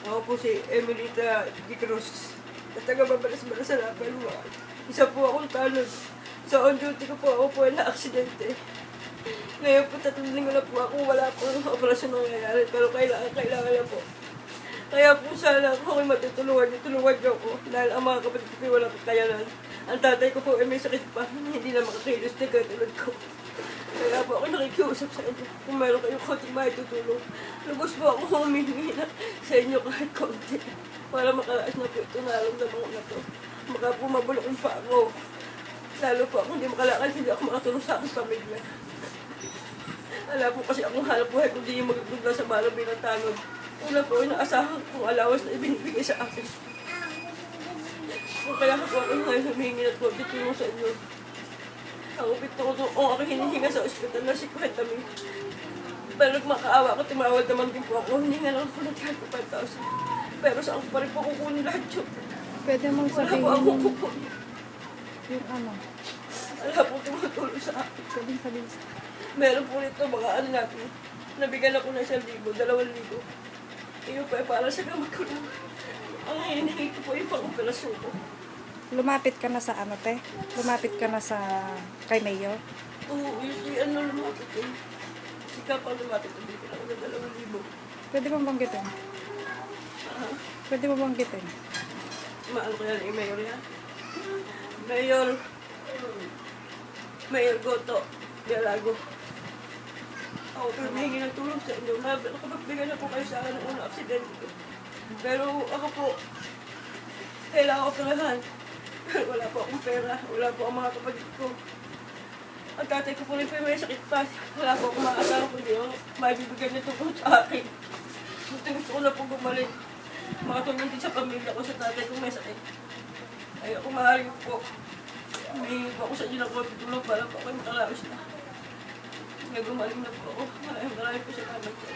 Ako po si Emelita Di Cruz. At taga-Babalas-Balas sa Lapalua. Isa po akong tanod. Sa on duty ko po, ako po ay na-aksidente. Ngayon po, 3 linggo na po ako, wala po ang operasyon nangyayari. Pero kailangan na po. Kaya po sana kung ako'y matutulungan niyo ko. Dahil ang mga kapatid ko wala po kayanan. Ang tatay ko po ay may sakit pa, hindi na makakilos na katulad ko. Kaya po ako nakikiusap sa inyo. Kung meron kayong konting maitutulong, lubos po ako humihingi na sa inyo kahit konti. Para makalaas na po ito nararamdaman ko na to. Baka po mabulok pa ako. Lalo po ako hindi makalakal, hindi ako makatulong sa aking pamilya. Wala po kasi akong hanap buhay kung di yung magagunda sa barang bilang tanod. Una po, inaasahan kong alawas na ibinibigay sa akin. Kung kaya ako ngayon humingi at huwag ditulong sa inyo. Ako pito ko kung ako hinihinga sa ospital na 50 mil. Pero makaawa ko, tumawad naman din po ako. Hininga lang ako ng 5,000. Pero saan ko pa rin po kukunin lahat yun? Pwede mong Wala sabihin po akong kukunin. yung ano. Wala po tumutulong sa akin. Pwede sabihin sa Meron po nito mga ano natin. Nabigyan ako ng 1,000, 2,000. Iyo pa para sa gamot ko lang. Ang hinihingi ko po yung pang-operasyon ko. Lumapit ka na sa ano, te? Lumapit ka na sa kay Mayor? Oo, yung ano lumapit eh. Si Kapang lumapit, hindi ko lang ng 2,000. Pwede mo banggitin? Pwede mo banggitin? Maano ko yan, Mayor yan? Mayor Goto, Dialago. Ako pero humingi ng tulong sa inyo. Nakapagbigay na po kayo sa akin ng unang aksidente ko. Pero ako po, kailangan ko perahan. Pero wala po akong pera. Wala po ang mga kapatid ko. Ang tatay ko po rin may sakit pa. Wala po akong makakasama kundi yung maibibigyan niya tungkol sa akin. Gusto ko na po bumalik. Makatulong din sa pamilya ko sa tatay ko may sakit. Ay ako maaari po. May po ako sa inyo ng tulong para po ako makalaos na. Kaya gumaling na po ako. Maraming po sa kamay ko.